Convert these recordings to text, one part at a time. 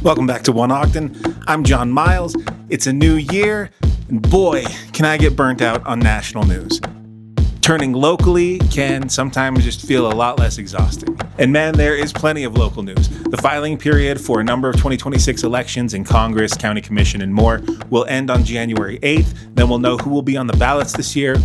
Welcome back to One Ogden. I'm John Miles. It's a new year, and boy, can I get burnt out on national news. Turning locally can sometimes just feel a lot less exhausting. And man, there is plenty of local news. The filing period for a number of 2026 elections in Congress, County Commission, and more will end on January 8th. Then we'll know who will be on the ballots this year.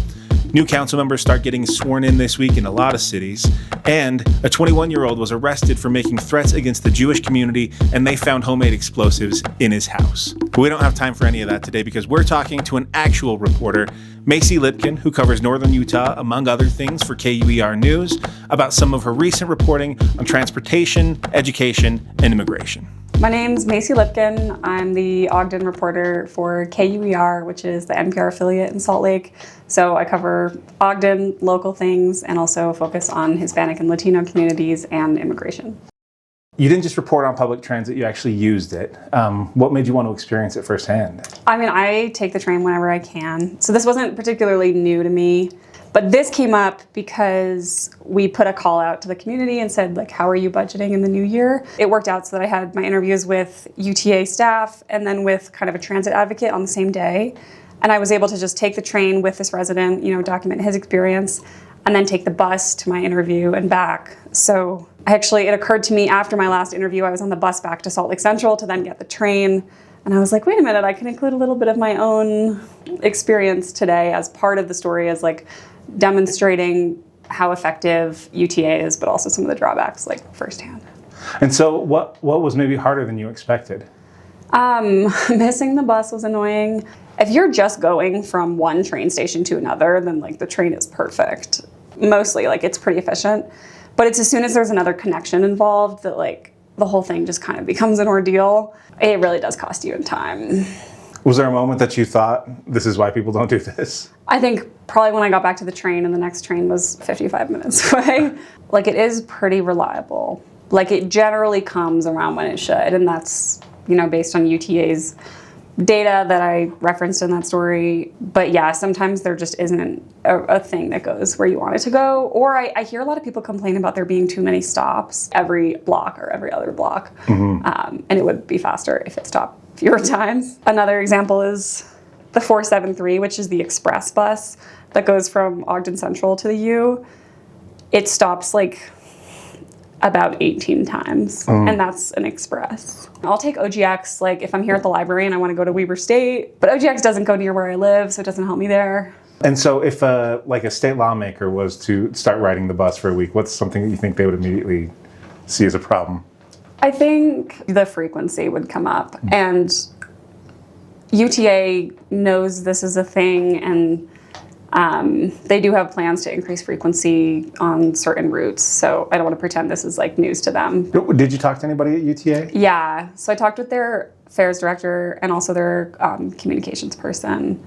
New council members start getting sworn in this week in a lot of cities. And a 21-year-old was arrested for making threats against the Jewish community, and they found homemade explosives in his house. But we don't have time for any of that today because we're talking to an actual reporter, Macy Lipkin, who covers northern Utah, among other things, for KUER News, about some of her recent reporting on transportation, education, and immigration. My name's Macy Lipkin. I'm the Ogden reporter for KUER, which is the NPR affiliate in Salt Lake. So I cover Ogden, local things, and also focus on Hispanic and Latino communities and immigration. You didn't just report on public transit, you actually used it. What made you want to experience it firsthand? I take the train whenever I can. So this wasn't particularly new to me. But this came up because we put a call out to the community and said, how are you budgeting in the new year? It worked out so that I had my interviews with UTA staff and then with kind of a transit advocate on the same day. And I was able to just take the train with this resident, document his experience, and then take the bus to my interview and back. So it occurred to me after my last interview, I was on the bus back to Salt Lake Central to then get the train. And I was like, wait a minute, I can include a little bit of my own experience today as part of the story, as demonstrating how effective UTA is, but also some of the drawbacks, firsthand. And so what was maybe harder than you expected? Missing the bus was annoying. If you're just going from one train station to another, then the train is perfect. Mostly, it's pretty efficient. But it's as soon as there's another connection involved that the whole thing just kind of becomes an ordeal. It really does cost you in time. Was there a moment that you thought, this is why people don't do this? I think probably when I got back to the train and the next train was 55 minutes away. It is pretty reliable. It generally comes around when it should. And that's, based on UTA's data that I referenced in that story. But yeah, sometimes there just isn't a thing that goes where you want it to go. Or I hear a lot of people complain about there being too many stops every block or every other block. Mm-hmm. And it would be faster if it stopped fewer times. Another example is the 473, which is the express bus that goes from Ogden Central to the U. It stops about 18 times, and that's an express. I'll take OGX if I'm here at the library and I want to go to Weber State, but OGX doesn't go near where I live, so it doesn't help me there. And so if a state lawmaker was to start riding the bus for a week, what's something that you think they would immediately see as a problem? I think the frequency would come up, and UTA knows this is a thing, and they do have plans to increase frequency on certain routes, so I don't want to pretend this is news to them. Did you talk to anybody at UTA? Yeah, so I talked with their affairs director and also their communications person.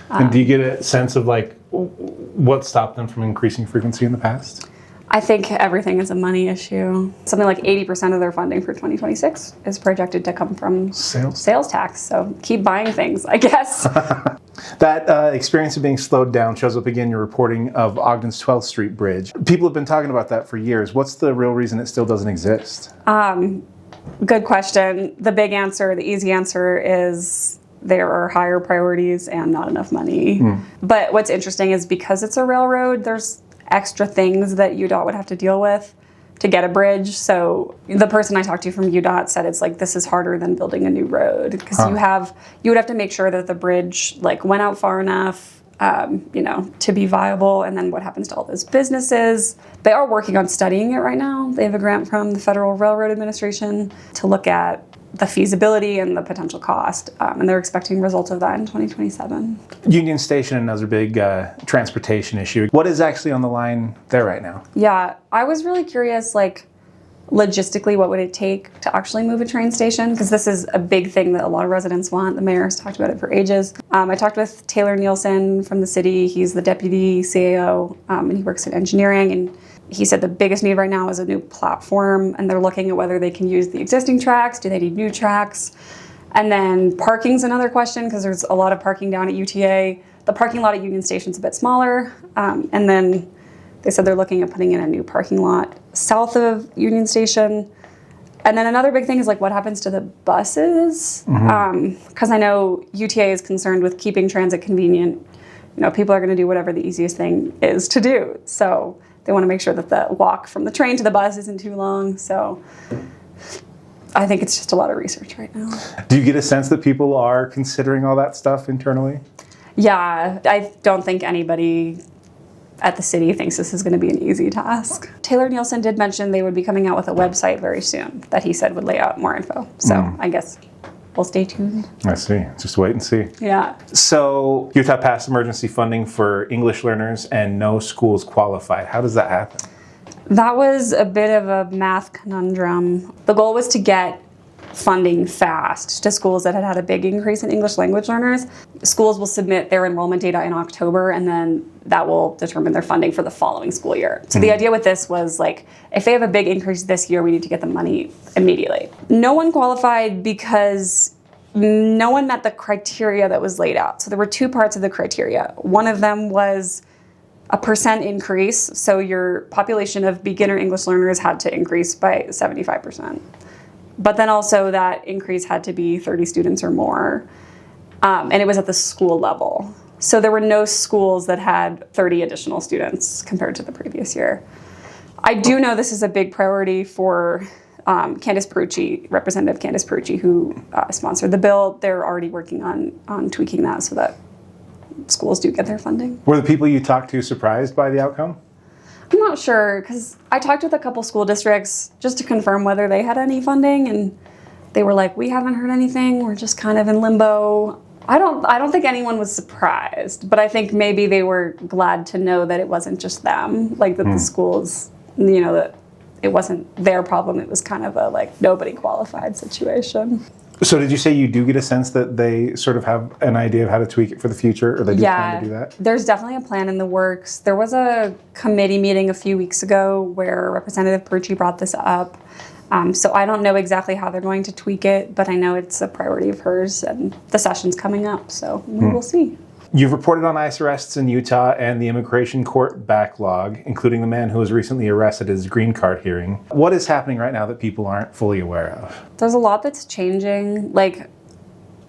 And do you get a sense of what stopped them from increasing frequency in the past? I think everything is a money issue. Something like 80% of their funding for 2026 is projected to come from sales tax. So keep buying things, I guess. That experience of being slowed down shows up again in your reporting of Ogden's 12th Street Bridge. People have been talking about that for years. What's the real reason it still doesn't exist? Good question. The big answer, the easy answer is there are higher priorities and not enough money. But what's interesting is because it's a railroad, there's extra things that UDOT would have to deal with to get a bridge. So the person I talked to from UDOT said it's this is harder than building a new road because you would have to make sure that the bridge went out far enough to be viable. And then what happens to all those businesses? They are working on studying it right now. They have a grant from the Federal Railroad Administration to look at the feasibility and the potential cost, and they're expecting results of that in 2027. Union Station, another big transportation issue. What is actually on the line there right now? Yeah, I was really curious, logistically, what would it take to actually move a train station? Because this is a big thing that a lot of residents want. The mayor has talked about it for ages. I talked with Taylor Nielsen from the city. He's the deputy CAO, and he works in engineering, and he said the biggest need right now is a new platform, and they're looking at whether they can use the existing tracks. Do they need new tracks? And then parking's another question, because there's a lot of parking down at UTA. The parking lot at Union Station's a bit smaller, and then they said they're looking at putting in a new parking lot south of Union Station. And then another big thing is like what happens to the buses? Because I know UTA is concerned with keeping transit convenient. People are going to do whatever the easiest thing is to do. So they want to make sure that the walk from the train to the bus isn't too long. So I think it's just a lot of research right now. Do you get a sense that people are considering all that stuff internally? Yeah, I don't think anybody at the city thinks this is going to be an easy task. Taylor Nielsen did mention they would be coming out with a website very soon that he said would lay out more info. So I guess we'll stay tuned. I see. Just wait and see. Yeah. So Utah passed emergency funding for English learners and no schools qualified. How does that happen? That was a bit of a math conundrum. The goal was to get funding fast to schools that had a big increase in English language learners. Schools will submit their enrollment data in October, and then that will determine their funding for the following school year. So the idea with this was like, if they have a big increase this year, we need to get the money immediately. No one qualified because no one met the criteria that was laid out. So there were two parts of the criteria. One of them was a % increase. So your population of beginner English learners had to increase by 75%. But then also that increase had to be 30 students or more. And it was at the school level. So there were no schools that had 30 additional students compared to the previous year. I do know this is a big priority for Candace Perucci, Representative Candace Perucci, who sponsored the bill. They're already working on tweaking that so that schools do get their funding. Were the people you talked to surprised by the outcome? I'm not sure, because I talked with a couple school districts just to confirm whether they had any funding, and they were like, we haven't heard anything, we're just kind of in limbo. I don't think anyone was surprised, but I think maybe they were glad to know that it wasn't just them, like that the schools, that it wasn't their problem, it was kind of a like nobody qualified situation. So did you say you do get a sense that they sort of have an idea of how to tweak it for the future, or they do plan to do that? There's definitely a plan in the works. There was a committee meeting a few weeks ago where Representative Perucci brought this up. So I don't know exactly how they're going to tweak it, but I know it's a priority of hers, and the session's coming up, so we will see. You've reported on ICE arrests in Utah and the immigration court backlog, including the man who was recently arrested at his green card hearing. What is happening right now that people aren't fully aware of? There's a lot that's changing. Like,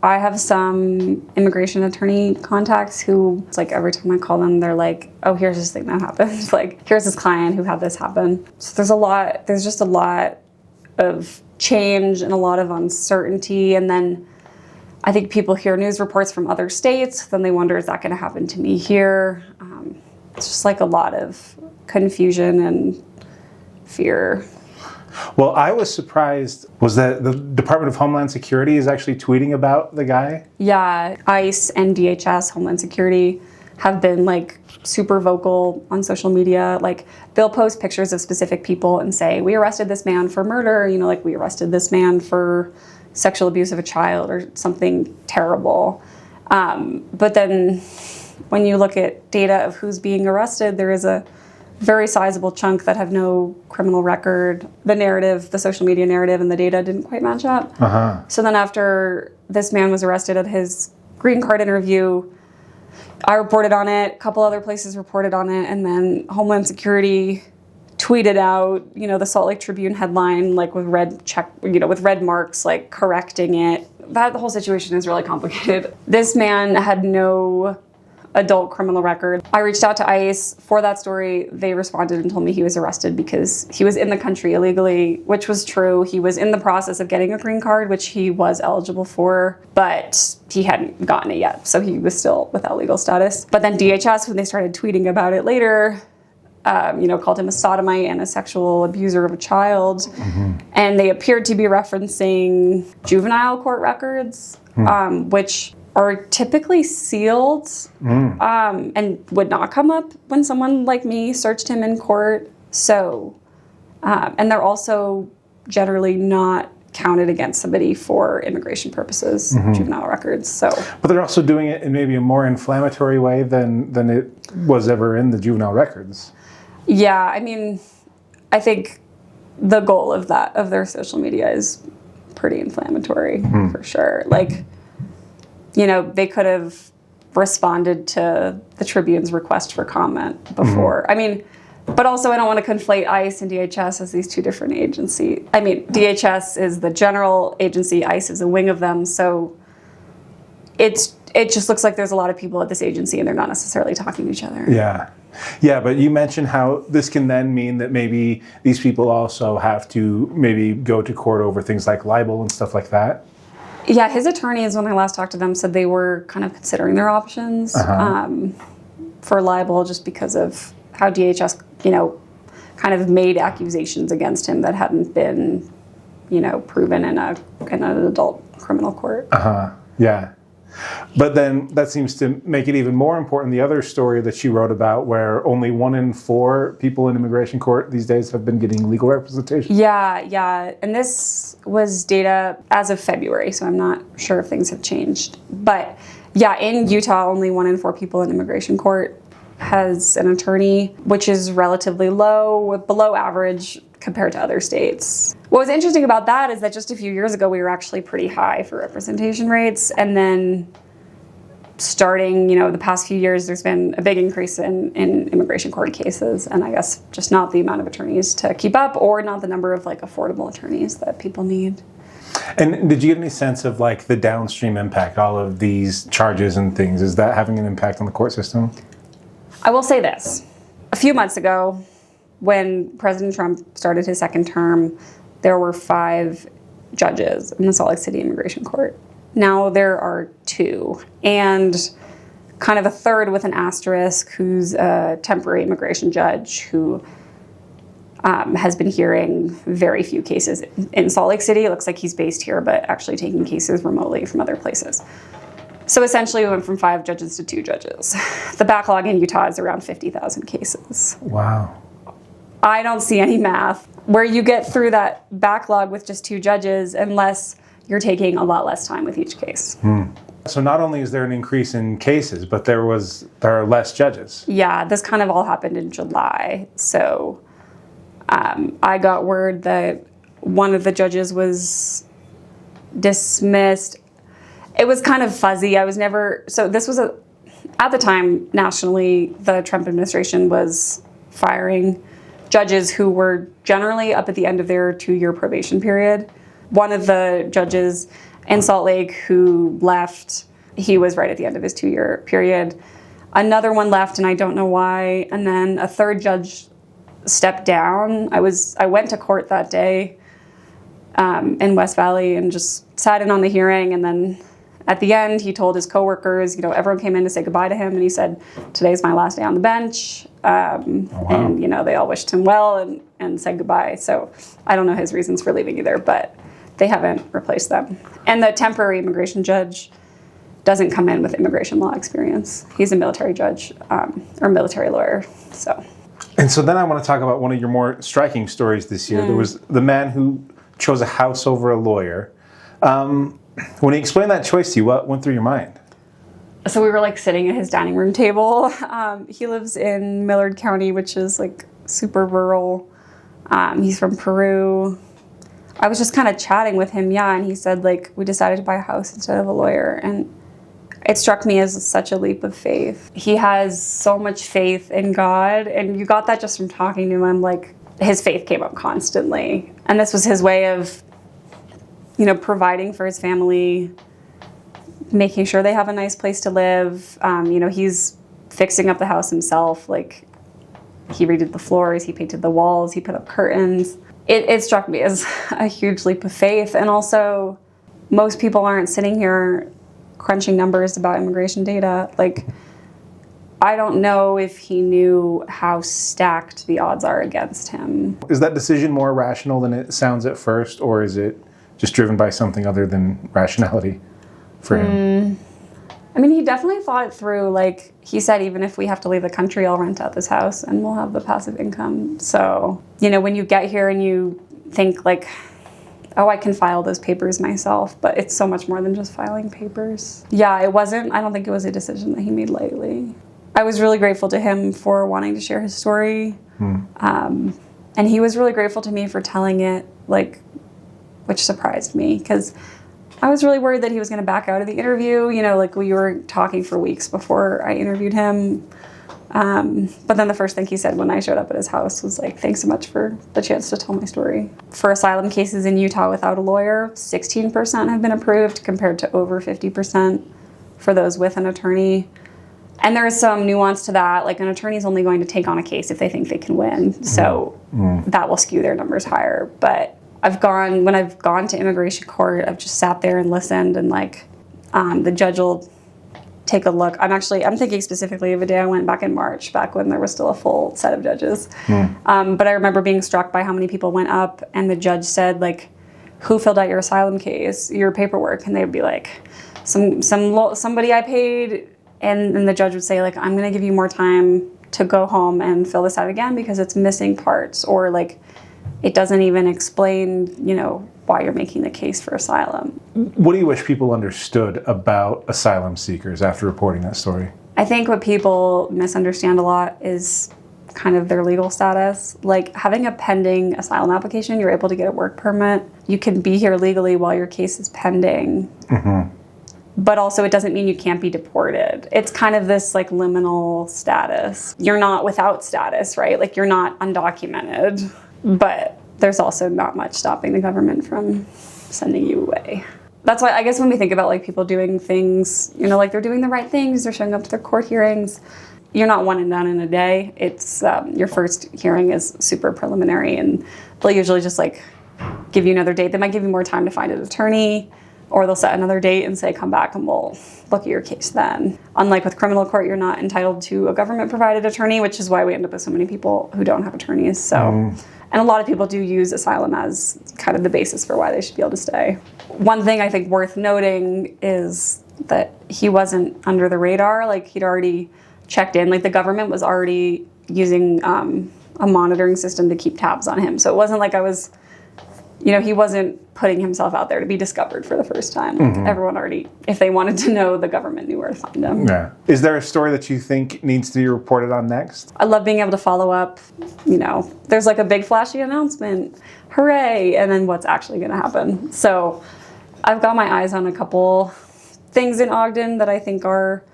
I have some immigration attorney contacts who, it's like every time I call them, they're like, oh, here's this thing that happened. Like, here's this client who had this happen. So there's just a lot of change and a lot of uncertainty. And then I think people hear news reports from other states, then they wonder, is that going to happen to me here? It's just like a lot of confusion and fear. Well, I was surprised was that the Department of Homeland Security is actually tweeting about the guy. Yeah, ICE and DHS, Homeland Security, have been like super vocal on social media. Like they'll post pictures of specific people and say, we arrested this man for murder, like we arrested this man for sexual abuse of a child or something terrible. But then when you look at data of who's being arrested, there is a very sizable chunk that have no criminal record. The narrative, the social media narrative and the data didn't quite match up. So then after this man was arrested at his green card interview, I reported on it, a couple other places reported on it, and then Homeland Security tweeted out, the Salt Lake Tribune headline, like with with red marks, like correcting it. The whole situation is really complicated. This man had no adult criminal record. I reached out to ICE for that story. They responded and told me he was arrested because he was in the country illegally, which was true. He was in the process of getting a green card, which he was eligible for, but he hadn't gotten it yet. So he was still without legal status. But then DHS, when they started tweeting about it later, called him a sodomite and a sexual abuser of a child. And they appeared to be referencing juvenile court records, which are typically sealed and would not come up when someone like me searched him in court. So, and they're also generally not counted against somebody for immigration purposes, juvenile records. So, but they're also doing it in maybe a more inflammatory way than it was ever in the juvenile records. Yeah, I mean, I think the goal of their social media is pretty inflammatory for sure. Like, they could have responded to the Tribune's request for comment before. I mean, But also, I don't want to conflate ICE and DHS as these two different agencies. I mean, DHS is the general agency, ICE is a wing of them. So it just looks like there's a lot of people at this agency and they're not necessarily talking to each other. Yeah. Yeah, but you mentioned how this can then mean that maybe these people also have to maybe go to court over things like libel and stuff like that. Yeah, his attorneys, when I last talked to them, said they were kind of considering their options for libel just because of how DHS, kind of made accusations against him that hadn't been, proven in an adult criminal court. Yeah. But then that seems to make it even more important. The other story that she wrote about where only 1 in 4 people in immigration court these days have been getting legal representation. Yeah. And this was data as of February, so I'm not sure if things have changed. But yeah, in Utah, only 1 in 4 people in immigration court has an attorney, which is relatively low, below average compared to other states. What was interesting about that is that just a few years ago, we were actually pretty high for representation rates. And then starting, the past few years, there's been a big increase in immigration court cases. And I guess just not the amount of attorneys to keep up or not the number of affordable attorneys that people need. And did you get any sense of the downstream impact, all of these charges and things? Is that having an impact on the court system? I will say this. A few months ago, when President Trump started his second term, there were 5 judges in the Salt Lake City Immigration Court. Now there are 2, and kind of a third with an asterisk who's a temporary immigration judge who has been hearing very few cases in Salt Lake City. It looks like he's based here, but actually taking cases remotely from other places. So essentially we went from 5 judges to 2 judges. The backlog in Utah is around 50,000 cases. Wow. I don't see any math where you get through that backlog with just 2 judges unless you're taking a lot less time with each case. So not only is there an increase in cases, but there are less judges. Yeah, this kind of all happened in July. So I got word that one of the judges was dismissed. It was kind of fuzzy. This was at the time, nationally, the Trump administration was firing judges who were generally up at the end of their 2-year probation period. One of the judges in Salt Lake who left, he was right at the end of his 2-year period. Another one left, and I don't know why. And then a third judge stepped down. I went to court that day in West Valley and just sat in on the hearing, and then at the end, he told his coworkers, everyone came in to say goodbye to him, and he said, "Today's my last day on the bench." And, they all wished him well and said goodbye. So I don't know his reasons for leaving either, but they haven't replaced them. And the temporary immigration judge doesn't come in with immigration law experience. He's a military judge or military lawyer. And so then I want to talk about one of your more striking stories this year. There was the man who chose a house over a lawyer. When he explained that choice to you, what went through your mind? So we were sitting at his dining room table. He lives in Millard County, which is super rural. He's from Peru. I was just kind of chatting with him, and he said we decided to buy a house instead of a lawyer. And it struck me as such a leap of faith. He has so much faith in God, and you got that just from talking to him. His faith came up constantly. And this was his way of providing for his family, making sure they have a nice place to live. He's fixing up the house himself. He redid the floors, he painted the walls, he put up curtains. It struck me as a huge leap of faith. And also, most people aren't sitting here crunching numbers about immigration data. I don't know if he knew how stacked the odds are against him. Is that decision more rational than it sounds at first, or is it just driven by something other than rationality for him? He definitely thought it through. He said, even if we have to leave the country, I'll rent out this house and we'll have the passive income. So, when you get here and you think oh, I can file those papers myself, but it's so much more than just filing papers. Yeah, I don't think it was a decision that he made lightly. I was really grateful to him for wanting to share his story. And he was really grateful to me for telling it, which surprised me, because I was really worried that he was going to back out of the interview. We were talking for weeks before I interviewed him. But then the first thing he said when I showed up at his house was like, thanks so much for the chance to tell my story. For asylum cases in Utah without a lawyer, 16% have been approved compared to over 50% for those with an attorney. And there is some nuance to that. Like, an attorney is only going to take on a case if they think they can win. So that will skew their numbers higher. But when I've gone to immigration court, I've just sat there and listened, and like the judge will take a look. I'm thinking specifically of a day I went back in March, back when there was still a full set of judges. But I remember being struck by how many people went up, and the judge said, like, who filled out your asylum case, your paperwork? And they'd be like, somebody I paid. And then the judge would say, like, I'm going to give you more time to go home and fill this out again because it's missing parts, or like it doesn't even explain, why you're making the case for asylum. What do you wish people understood about asylum seekers after reporting that story? I think what people misunderstand a lot is kind of their legal status. Like, having a pending asylum application, you're able to get a work permit. You can be here legally while your case is pending. But also, it doesn't mean you can't be deported. It's kind of this like liminal status. You're not without status, right? Like, you're not undocumented, but there's also not much stopping the government from sending you away. That's why I guess when we think about like people doing things, like they're doing the right things, they're showing up to their court hearings, you're not one and done in a day. It's your first hearing is super preliminary, and they'll usually just like give you another date. They might give you more time to find an attorney, or they'll set another date and say, come back and we'll look at your case then. Unlike with criminal court, you're not entitled to a government-provided attorney, which is why we end up with so many people who don't have attorneys. So, and a lot of people do use asylum as kind of the basis for why they should be able to stay. One thing I think worth noting is that he wasn't under the radar. Like, he'd already checked in. Like, the government was already using a monitoring system to keep tabs on him. So it wasn't like he wasn't putting himself out there to be discovered for the first time. Everyone already, if they wanted to know, the government knew where to find him. Yeah. Is there a story that you think needs to be reported on next? I love being able to follow up. There's like a big flashy announcement, hooray, and then what's actually going to happen. So I've got my eyes on a couple things in Ogden that I think are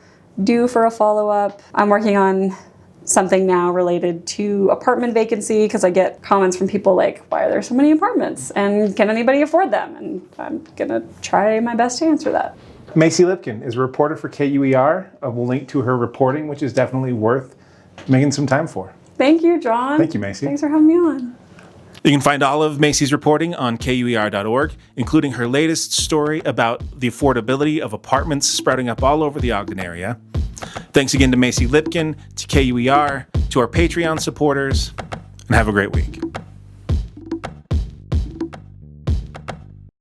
due for a follow-up. I'm working on something now related to apartment vacancy, because I get comments from people like, why are there so many apartments, and can anybody afford them? And I'm gonna try my best to answer that. Macy Lipkin is a reporter for KUER. We'll link to her reporting, which is definitely worth making some time for. Thank you, John. Thank you, Macy. Thanks for having me on. You can find all of Macy's reporting on KUER.org, including her latest story about the affordability of apartments sprouting up all over the Ogden area. Thanks again to Macy Lipkin, to KUER, to our Patreon supporters, and have a great week.